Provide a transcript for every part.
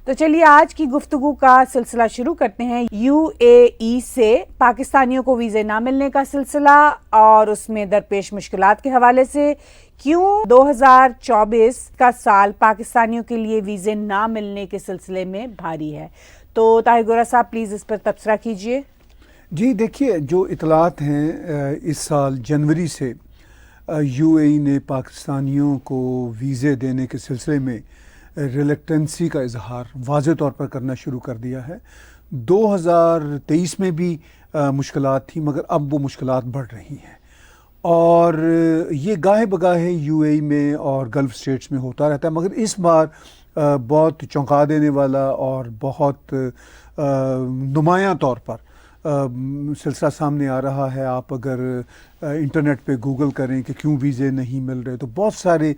تو چلیے آج کی گفتگو کا سلسلہ شروع کرتے ہیں یو اے ای سے پاکستانیوں کو ویزے نہ ملنے کا سلسلہ اور اس میں درپیش مشکلات کے حوالے سے کیوں 2024 کا سال پاکستانیوں کے لیے ویزے نہ ملنے کے سلسلے میں بھاری ہے۔ تو طاہر گورا صاحب پلیز اس پر تبصرہ کیجئے۔ جی دیکھیے، جو اطلاعات ہیں اس سال جنوری سے یو اے ای نے پاکستانیوں کو ویزے دینے کے سلسلے میں ریلیکٹنسی کا اظہار واضح طور پر کرنا شروع کر دیا ہے۔ 2023 میں بھی مشکلات تھیں، مگر اب وہ مشکلات بڑھ رہی ہیں اور یہ گاہے بگاہے یو اے ای میں اور گلف اسٹیٹس میں ہوتا رہتا ہے، مگر اس بار بہت چونکا دینے والا اور بہت نمایاں طور پر سلسلہ سامنے آ رہا ہے۔ آپ اگر انٹرنیٹ پہ گوگل کریں کہ کیوں ویزے نہیں مل رہے تو بہت سارے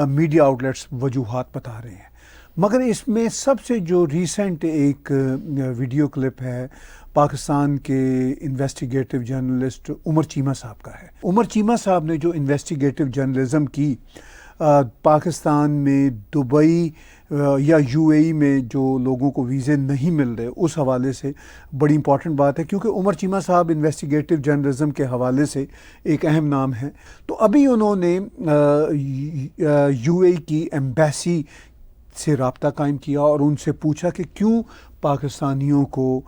میڈیا آؤٹلیٹس وجوہات بتا رہے ہیں، مگر اس میں سب سے جو ریسنٹ ایک ویڈیو کلپ ہے پاکستان کے انویسٹیگیٹو جرنلسٹ عمر چیمہ صاحب کا ہے۔ عمر چیمہ صاحب نے جو انویسٹیگیٹو جرنلزم کی پاکستان میں دبئی یا یو اے ای میں جو لوگوں کو ویزے نہیں مل رہے اس حوالے سے بڑی امپورٹنٹ بات ہے، کیونکہ عمر چیمہ صاحب انویسٹیگیٹو جرنلزم کے حوالے سے ایک اہم نام ہے۔ تو ابھی انہوں نے یو اے ای کی ایمبیسی سے رابطہ قائم کیا اور ان سے پوچھا کہ کیوں پاکستانیوں کو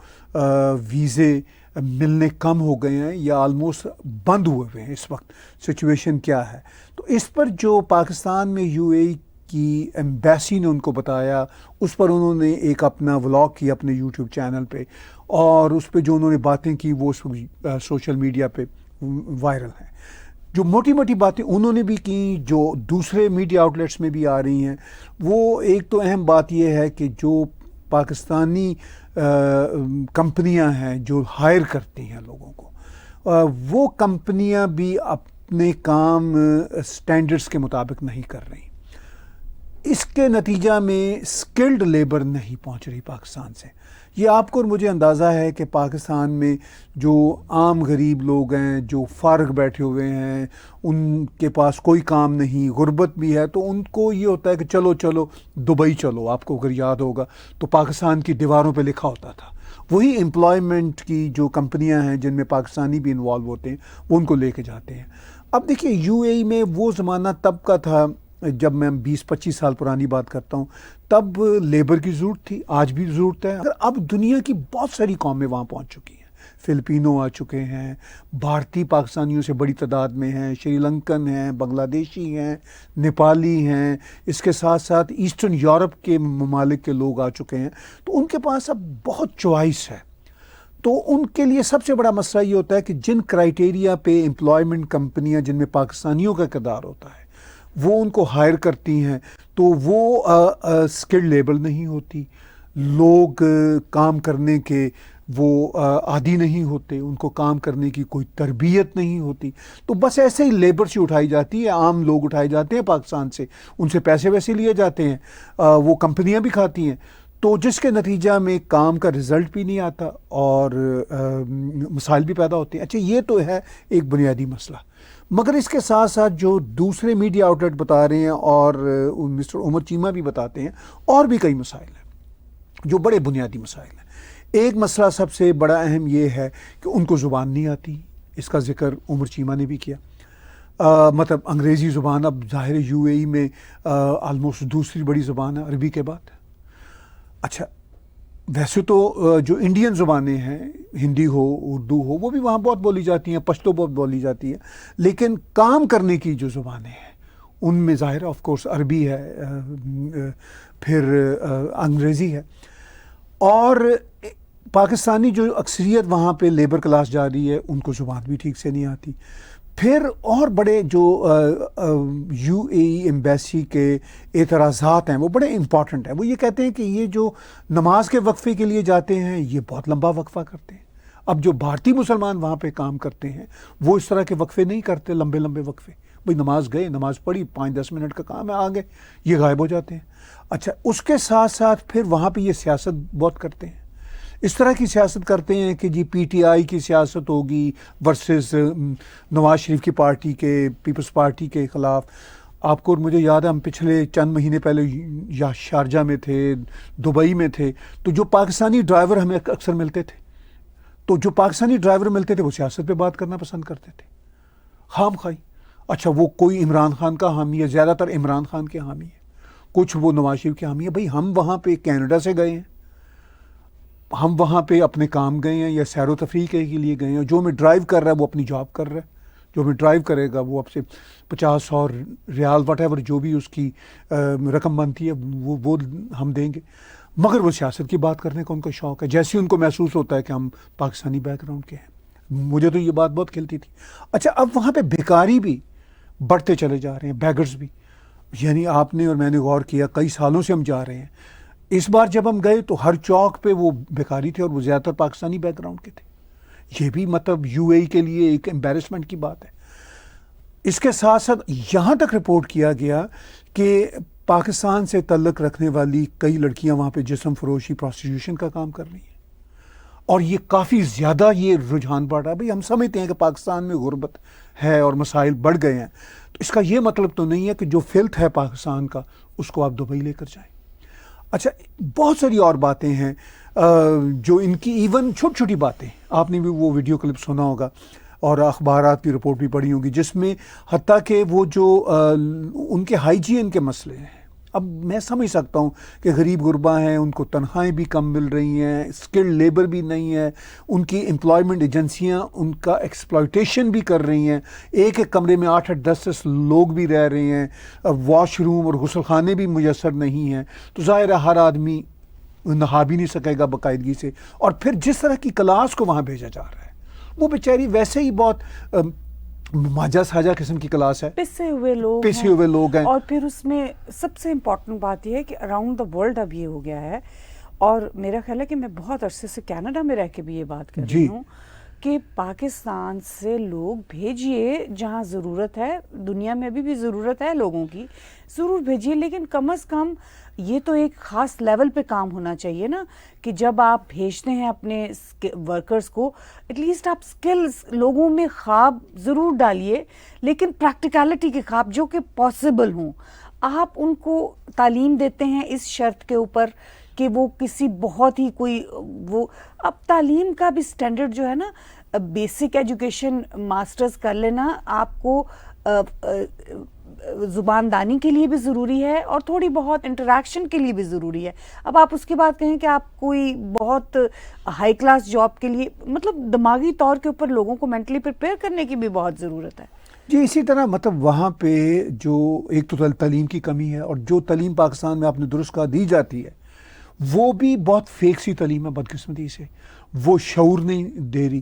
ویزے ملنے کم ہو گئے ہیں یا آلموسٹ بند ہوئے ہیں، اس وقت سچویشن کیا ہے۔ تو اس پر جو پاکستان میں یو اے ای کی ایمبیسی نے ان کو بتایا، اس پر انہوں نے ایک اپنا ولاگ کیا اپنے یوٹیوب چینل پہ، اور اس پہ جو انہوں نے باتیں کی وہ سوشل میڈیا پہ وائرل ہیں۔ جو موٹی موٹی باتیں انہوں نے بھی کی جو دوسرے میڈیا آؤٹلیٹس میں بھی آ رہی ہیں، وہ ایک تو اہم بات یہ ہے کہ جو پاکستانی کمپنیاں ہیں جو ہائر کرتی ہیں لوگوں کو، وہ کمپنیاں بھی اپنے کام سٹینڈرڈز کے مطابق نہیں کر رہی۔ اس کے نتیجہ میں سکلڈ لیبر نہیں پہنچ رہی پاکستان سے۔ یہ آپ کو اور مجھے اندازہ ہے کہ پاکستان میں جو عام غریب لوگ ہیں جو فارغ بیٹھے ہوئے ہیں، ان کے پاس کوئی کام نہیں، غربت بھی ہے، تو ان کو یہ ہوتا ہے کہ چلو دبئی چلو۔ آپ کو اگر یاد ہوگا تو پاکستان کی دیواروں پہ لکھا ہوتا تھا۔ وہی امپلائمنٹ کی جو کمپنیاں ہیں جن میں پاکستانی بھی انوالو ہوتے ہیں وہ ان کو لے کے جاتے ہیں۔ اب دیکھیے، یو اے ای میں وہ زمانہ تب کا تھا جب میں 20-25 سال پرانی بات کرتا ہوں، تب لیبر کی ضرورت تھی، آج بھی ضرورت ہے۔ اب دنیا کی بہت ساری قومیں وہاں پہنچ چکی ہیں۔ فلپینو آ چکے ہیں، بھارتی پاکستانیوں سے بڑی تعداد میں ہیں، شری لنکن ہیں، بنگلہ دیشی ہیں، نیپالی ہیں، اس کے ساتھ ساتھ ایسٹرن یورپ کے ممالک کے لوگ آ چکے ہیں۔ تو ان کے پاس اب بہت چوائس ہے۔ تو ان کے لیے سب سے بڑا مسئلہ یہ ہوتا ہے کہ جن کرائیٹیریا پہ امپلائمنٹ کمپنیاں جن میں پاکستانیوں کا کردار ہوتا ہے وہ ان کو ہائر کرتی ہیں، تو وہ سکلڈ لیبر نہیں ہوتی، لوگ کام کرنے کے وہ عادی نہیں ہوتے، ان کو کام کرنے کی کوئی تربیت نہیں ہوتی، تو بس ایسے ہی لیبر سے اٹھائی جاتی ہے، عام لوگ اٹھائے جاتے ہیں پاکستان سے، ان سے پیسے ویسے لیے جاتے ہیں، وہ کمپنیاں بھی کھاتی ہیں، تو جس کے نتیجہ میں کام کا رزلٹ بھی نہیں آتا اور مسائل بھی پیدا ہوتے ہیں۔ اچھا، یہ تو ہے ایک بنیادی مسئلہ، مگر اس کے ساتھ ساتھ جو دوسرے میڈیا آؤٹلیٹ بتا رہے ہیں اور مسٹر عمر چیمہ بھی بتاتے ہیں، اور بھی کئی مسائل ہیں جو بڑے بنیادی مسائل ہیں۔ ایک مسئلہ سب سے بڑا اہم یہ ہے کہ ان کو زبان نہیں آتی، اس کا ذکر عمر چیمہ نے بھی کیا۔ مطلب انگریزی زبان اب ظاہر یو اے ای میں آلموسٹ دوسری بڑی زبان ہے عربی کے بعد۔ اچھا، ویسے تو جو انڈین زبانیں ہیں، ہندی ہو، اردو ہو، وہ بھی وہاں بہت بولی جاتی ہیں، پشتو بہت بولی جاتی ہے، لیکن کام کرنے کی جو زبانیں ہیں ان میں ظاہر آف کورس عربی ہے، پھر انگریزی ہے، اور پاکستانی جو اکثریت وہاں پہ لیبر کلاس جا رہی ہے ان کو زبان بھی ٹھیک سے نہیں آتی۔ پھر اور بڑے جو یو اے ای ایمبیسی کے اعتراضات ہیں وہ بڑے امپورٹنٹ ہیں۔ وہ یہ کہتے ہیں کہ یہ جو نماز کے وقفے کے لیے جاتے ہیں یہ بہت لمبا وقفہ کرتے ہیں۔ اب جو بھارتی مسلمان وہاں پہ کام کرتے ہیں وہ اس طرح کے وقفے نہیں کرتے، لمبے لمبے وقفے۔ بھئی نماز گئے، نماز پڑھی، 5-10 منٹ کا کام ہے، آگے یہ غائب ہو جاتے ہیں۔ اچھا، اس کے ساتھ ساتھ پھر وہاں پہ یہ سیاست بہت کرتے ہیں، اس طرح کی سیاست کرتے ہیں کہ جی پی ٹی آئی کی سیاست ہوگی ورسز نواز شریف کی پارٹی کے، پیپلز پارٹی کے خلاف۔ آپ کو اور مجھے یاد ہے ہم پچھلے چند مہینے پہلے یا شارجہ میں تھے، دبئی میں تھے، تو جو پاکستانی ڈرائیور ہمیں اکثر ملتے تھے، تو جو پاکستانی ڈرائیور ملتے تھے وہ سیاست پہ بات کرنا پسند کرتے تھے، خام خواہی. اچھا وہ کوئی عمران خان کا حامی ہے، زیادہ تر عمران خان کے حامی ہے، کچھ وہ نواز شریف کے حامی ہے. بھائی ہم وہاں پہ کینیڈا سے گئے ہیں، ہم وہاں پہ اپنے کام گئے ہیں یا سیر و تفریح کے لیے گئے ہیں. جو ہمیں ڈرائیو کر رہا ہے وہ اپنی جاب کر رہا ہے، جو ہمیں ڈرائیو کرے گا وہ اب سے 50-100 ریال وٹ ایور جو بھی اس کی رقم بنتی ہے وہ ہم دیں گے. مگر وہ سیاست کی بات کرنے کا ان کا شوق ہے، جیسے ان کو محسوس ہوتا ہے کہ ہم پاکستانی بیک گراؤنڈ کے ہیں. مجھے تو یہ بات بہت کھلتی تھی. اچھا اب وہاں پہ بیکاری بھی بڑھتے چلے جا رہے ہیں، بیگرز بھی. یعنی آپ نے اور میں نے غور کیا، کئی سالوں سے ہم جا رہے ہیں، اس بار جب ہم گئے تو ہر چوک پہ وہ بیکاری تھے اور وہ زیادہ تر پاکستانی بیک گراؤنڈ کے تھے. یہ بھی مطلب یو اے ای کے لیے ایک امبیرسمنٹ کی بات ہے. اس کے ساتھ ساتھ یہاں تک رپورٹ کیا گیا کہ پاکستان سے تعلق رکھنے والی کئی لڑکیاں وہاں پہ جسم فروشی، پروسٹیٹیوشن کا کام کر رہی ہیں، اور یہ کافی زیادہ یہ رجحان بڑھ رہا ہے. بھائی ہم سمجھتے ہیں کہ پاکستان میں غربت ہے اور مسائل بڑھ گئے ہیں، تو اس کا یہ مطلب تو نہیں ہے کہ جو فلتھ ہے پاکستان کا اس کو آپ دبئی لے کر جائیں. اچھا بہت ساری اور باتیں ہیں جو ان کی ایون چھوٹی چھوٹی باتیں، آپ نے بھی وہ ویڈیو کلپ سنا ہوگا اور اخبارات کی رپورٹ بھی پڑھی ہوگی، جس میں حتیٰ کہ وہ جو ان کے ہائیجین کے مسئلے ہیں. اب میں سمجھ سکتا ہوں کہ غریب غربا ہیں، ان کو تنخواہیں بھی کم مل رہی ہیں، اسکلڈ لیبر بھی نہیں ہے، ان کی امپلائمنٹ ایجنسیاں ان کا ایکسپلائٹیشن بھی کر رہی ہیں، ایک ایک کمرے میں 8-8 10 لوگ بھی رہ رہے ہیں، واش روم اور غسل خانے بھی میسر نہیں ہیں. تو ظاہر ہے ہر آدمی نہا بھی نہیں سکے گا باقاعدگی سے. اور پھر جس طرح کی کلاس کو وہاں بھیجا جا رہا ہے، وہ بیچاری ویسے ہی بہت ماجا ساجا قسم کی کلاس ہے، پسے ہوئے لوگ ہیں. اور پھر اس میں سب سے امپورٹنٹ بات یہ ہے کہ اراؤنڈ دا ورلڈ اب یہ ہو گیا ہے، اور میرا خیال ہے کہ میں بہت عرصے سے کینیڈا میں رہ کے بھی یہ بات کر رہی ہوں کہ پاکستان سے لوگ بھیجیے جہاں ضرورت ہے. دنیا میں ابھی بھی ضرورت ہے لوگوں کی، ضرور بھیجیے، لیکن کم از کم یہ تو ایک خاص لیول پہ کام ہونا چاہیے نا کہ جب آپ بھیجتے ہیں اپنے ورکرز کو، ایٹ لیسٹ آپ سکلز لوگوں میں خواب ضرور ڈالیے، لیکن پریکٹیکلٹی کے خواب جو کہ پاسبل ہوں. آپ ان کو تعلیم دیتے ہیں اس شرط کے اوپر کہ وہ کسی بہت ہی کوئی وہ، اب تعلیم کا بھی سٹینڈرڈ جو ہے نا، بیسک ایجوکیشن ماسٹرز کر لینا آپ کو زبان دانی کے لیے بھی ضروری ہے اور تھوڑی بہت انٹریکشن کے لیے بھی ضروری ہے. اب آپ اس کے بعد کہیں کہ آپ کوئی بہت ہائی کلاس جاب کے لیے، مطلب دماغی طور کے اوپر لوگوں کو مینٹلی پریپیئر کرنے کی بھی بہت ضرورت ہے. جی اسی طرح مطلب وہاں پہ جو ایک تو تعلیم کی کمی ہے، اور جو تعلیم پاکستان میں آپ نے درست کہا دی جاتی ہے وہ بھی بہت فیک سی تعلیم ہے، بدقسمتی سے وہ شعور نہیں دے رہی.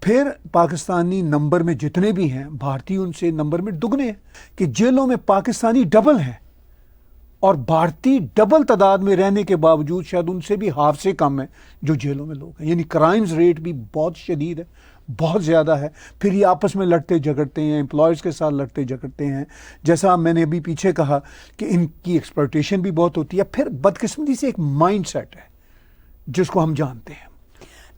پھر پاکستانی نمبر میں جتنے بھی ہیں، بھارتی ان سے نمبر میں دگنے ہیں، کہ جیلوں میں پاکستانی ڈبل ہیں اور بھارتی ڈبل تعداد میں رہنے کے باوجود شاید ان سے بھی ہاف سے کم ہیں جو جیلوں میں لوگ ہیں. یعنی کرائمز ریٹ بھی بہت شدید ہے، بہت زیادہ ہے. پھر یہ آپس میں لڑتے جھگڑتے ہیں، امپلائز کے ساتھ لڑتے جھگڑتے ہیں، جیسا میں نے ابھی پیچھے کہا کہ ان کی ایکسپلائٹیشن بھی بہت ہوتی ہے. پھر بدقسمتی سے ایک مائنڈ سیٹ ہے جس کو ہم جانتے ہیں.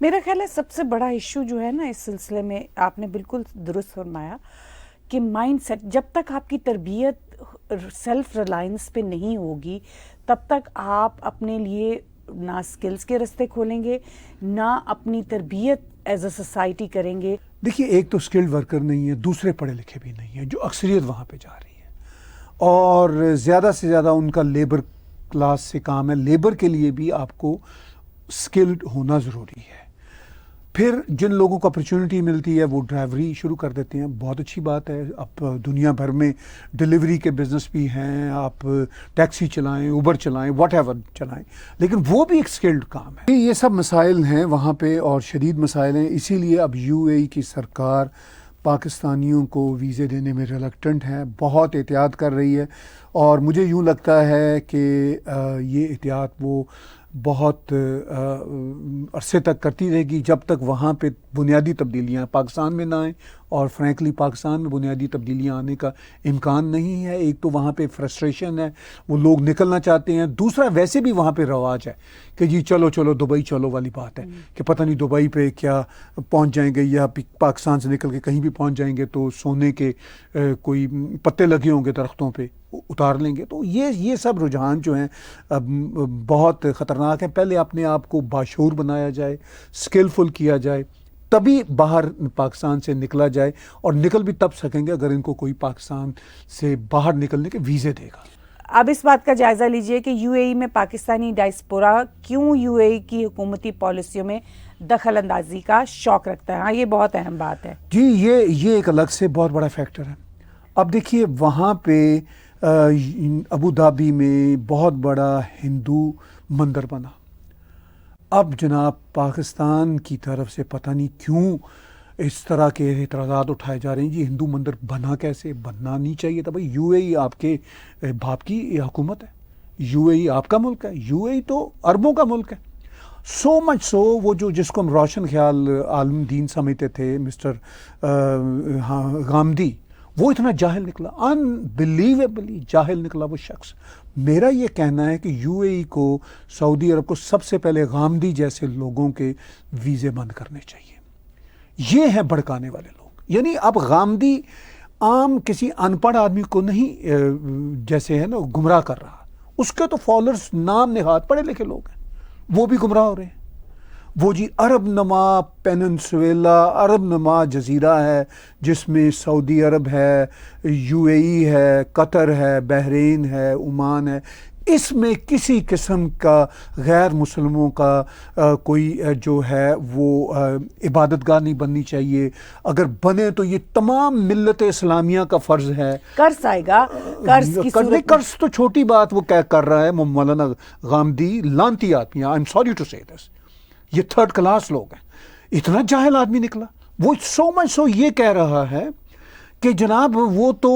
میرا خیال ہے سب سے بڑا ایشو جو ہے نا اس سلسلے میں، آپ نے بالکل درست فرمایا کہ مائنڈ سیٹ، جب تک آپ کی تربیت سیلف ریلائنس پہ نہیں ہوگی تب تک آپ اپنے لیے نہ سکلز کے رستے کھولیں گے، نہ اپنی تربیت ایز اے سوسائٹی کریں گے. دیکھیے ایک تو اسکلڈ ورکر نہیں ہے، دوسرے پڑھے لکھے بھی نہیں ہیں جو اکثریت وہاں پہ جا رہی ہے، اور زیادہ سے زیادہ ان کا لیبر کلاس سے کام ہے. لیبر کے لیے بھی آپ کو اسکلڈ ہونا ضروری ہے. پھر جن لوگوں کو اپرچونٹی ملتی ہے وہ ڈرائیوری شروع کر دیتے ہیں، بہت اچھی بات ہے. اب دنیا بھر میں ڈلیوری کے بزنس بھی ہیں، آپ ٹیکسی چلائیں، اوبر چلائیں، واٹ ایور چلائیں، لیکن وہ بھی ایک اسکلڈ کام ہے. یہ سب مسائل ہیں وہاں پہ اور شدید مسائل ہیں. اسی لیے اب یو اے ای کی سرکار پاکستانیوں کو ویزے دینے میں ریلکٹنٹ ہے، بہت احتیاط کر رہی ہے، اور مجھے یوں لگتا ہے کہ یہ احتیاط وہ بہت عرصے تک کرتی رہے گی جب تک وہاں پہ بنیادی تبدیلیاں پاکستان میں نہ آئیں اور فرینکلی پاکستان میں بنیادی تبدیلیاں آنے کا امکان نہیں ہے. ایک تو وہاں پہ فرسٹریشن ہے, وہ لوگ نکلنا چاہتے ہیں. دوسرا ویسے بھی وہاں پہ رواج ہے کہ جی چلو چلو دبئی چلو والی بات ہے کہ پتہ نہیں دبئی پہ کیا پہنچ جائیں گے, یا پاکستان سے نکل کے کہیں بھی پہنچ جائیں گے تو سونے کے کوئی پتے لگے ہوں گے درختوں پہ, اتار لیں گے. تو یہ سب رجحان جو ہیں بہت خطرناک ہیں. پہلے اپنے آپ کو باشعور بنایا جائے, اسکلفل کیا جائے, تبھی باہر پاکستان سے نکلا جائے. اور نکل بھی تب سکیں گے اگر ان کو کوئی پاکستان سے باہر نکلنے کے ویزے دے گا. اب اس بات کا جائزہ لیجئے کہ یو اے ای میں پاکستانی ڈائسپورا کیوں یو اے ای کی حکومتی پالیسیوں میں دخل اندازی کا شوق رکھتا ہے. ہاں یہ بہت اہم بات ہے جی. یہ ایک الگ سے بہت بڑا فیکٹر ہے. اب دیکھیے وہاں پہ ابو دھابی میں بہت بڑا ہندو مندر بنا. اب جناب پاکستان کی طرف سے پتہ نہیں کیوں اس طرح کے اعتراضات اٹھائے جا رہے ہیں. جی ہندو مندر بنا کیسے؟ بننا نہیں چاہیے تھا بھائی. یو اے ای آپ کے باپ کی حکومت ہے, یو اے ای آپ کا ملک ہے, یو اے ای تو عربوں کا ملک ہے. سو مچ سو وہ جس کو ہم روشن خیال عالم دین سمجھتے تھے مسٹر غامدی, وہ اتنا جاہل نکلا, انبلیویبلی جاہل نکلا وہ شخص. میرا یہ کہنا ہے کہ یو اے ای کو, سعودی عرب کو سب سے پہلے غامدی جیسے لوگوں کے ویزے بند کرنے چاہیے. یہ ہیں بھڑکانے والے لوگ. یعنی اب غامدی عام کسی ان پڑھ آدمی کو نہیں جیسے ہے نا گمراہ کر رہا, اس کے تو فالوورز نام نہاد پڑھے لکھے لوگ ہیں, وہ بھی گمراہ ہو رہے ہیں. وہ جی عرب نما پیننسویلا, عرب نما جزیرہ ہے جس میں سعودی عرب ہے, یو اے ای ہے, قطر ہے, بحرین ہے, عمان ہے. اس میں کسی قسم کا غیر مسلموں کا کوئی جو ہے وہ عبادت گاہ نہیں بننی چاہیے. اگر بنے تو یہ تمام ملت اسلامیہ کا فرض ہے. قرض آئے گا, قرض تو چھوٹی بات وہ کر رہا ہے مولانا غامدی. لانتی آدمی, آئی ایم سوری ٹو سے دس, یہ تھرڈ کلاس لوگ ہیں. اتنا جاہل آدمی نکلا. وہ سو مچ سو یہ کہہ رہا ہے کہ جناب وہ تو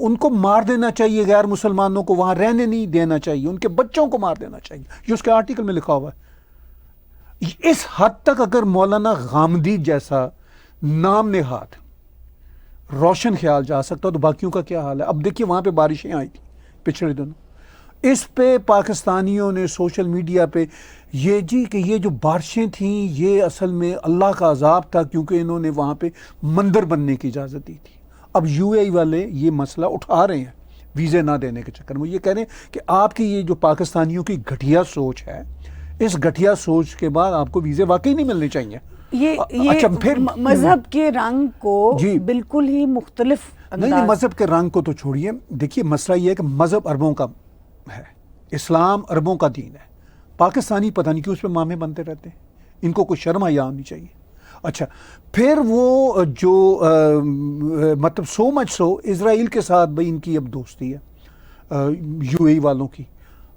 ان کو مار دینا چاہیے, غیر مسلمانوں کو وہاں رہنے نہیں دینا چاہیے, ان کے بچوں کو مار دینا چاہیے. یہ اس کے آرٹیکل میں لکھا ہوا ہے. اس حد تک اگر مولانا غامدی جیسا نام نہاد روشن خیال جا سکتا تو باقیوں کا کیا حال ہے. اب دیکھیے وہاں پہ بارشیں آئی تھیں پچھلے دنوں, اس پہ پاکستانیوں نے سوشل میڈیا پہ یہ جو بارشیں تھیں یہ اصل میں اللہ کا عذاب تھا, کیونکہ انہوں نے وہاں پہ مندر بننے کی اجازت دی تھی. اب یو اے ای والے یہ مسئلہ اٹھا رہے ہیں ویزے نہ دینے کے چکر میں. یہ کہہ رہے ہیں کہ آپ کی یہ جو پاکستانیوں کی گھٹیا سوچ ہے, اس گھٹیا سوچ کے بعد آپ کو ویزے واقعی نہیں ملنے چاہیے. یہ پھر مذہب کے رنگ کو بالکل ہی مختلف نہیں, مذہب کے رنگ کو تو چھوڑیے. دیکھیے مسئلہ یہ ہے کہ مذہب عربوں کا ہے, اسلام عربوں کا دین ہے. پاکستانی پتہ نہیں کیوں اس پہ مامے بنتے رہتے ہیں, ان کو کوئی شرم حیا ہونی چاہیے. اچھا پھر وہ جو مطلب سو مچ سو اسرائیل کے ساتھ بھائی ان کی اب دوستی ہے یو اے ای والوں کی.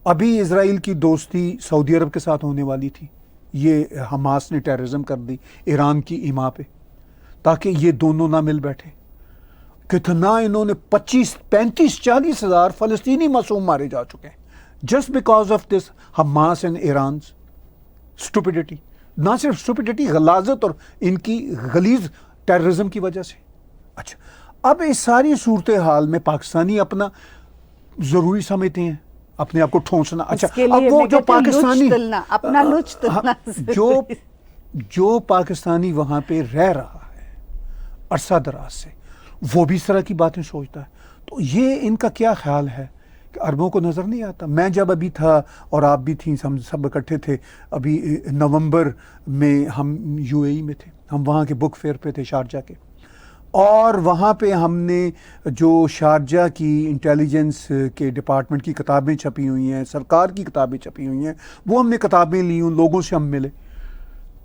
ابھی اسرائیل کی دوستی سعودی عرب کے ساتھ ہونے والی تھی. یہ حماس نے ٹیررزم کر دی ایران کی ایما پہ, تاکہ یہ دونوں نہ مل بیٹھے. کتنا انہوں نے 35-40 ہزار فلسطینی معصوم مارے جا چکے ہیں just because of this Hamas and Iran's stupidity. نہ صرف اسٹوپیڈیٹی, غلاظت اور ان کی غلیظ ٹیررزم کی وجہ سے. اچھا اب اس ساری صورتحال میں پاکستانی اپنا ضروری سمجھتے ہیں اپنے آپ کو ٹھونسنا. اچھا اب وہ جو پاکستانی اپنا لچ تلنا جو پاکستانی وہاں پہ رہ رہا ہے عرصہ دراز سے, وہ بھی اس طرح کی باتیں سوچتا ہے. تو یہ ان کا کیا خیال ہے کہ عربوں کو نظر نہیں آتا. میں جب ابھی تھا اور آپ بھی تھیں, ہم سب اکٹھے تھے, ابھی نومبر میں ہم یو اے ای میں تھے, ہم وہاں کے بک فیئر پہ تھے شارجہ کے, اور وہاں پہ ہم نے جو شارجہ کی انٹیلیجنس کے ڈپارٹمنٹ کی کتابیں چھپی ہوئی ہیں, سرکار کی کتابیں چھپی ہوئی ہیں, وہ ہم نے کتابیں لی, ان لوگوں سے ہم ملے,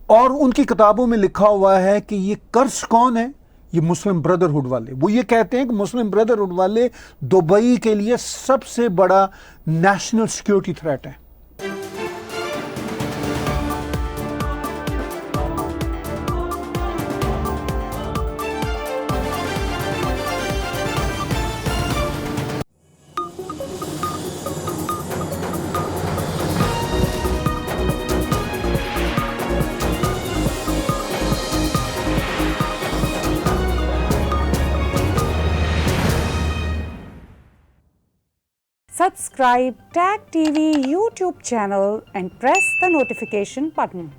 اور ان کی کتابوں میں لکھا ہوا ہے کہ یہ قرض کون ہے, یہ مسلم بردرہڈ والے. وہ یہ کہتے ہیں کہ مسلم بردرہڈ والے دبئی کے لیے سب سے بڑا نیشنل سیکیورٹی تھریٹ ہے. subscribe Tag TV YouTube channel and press the notification button.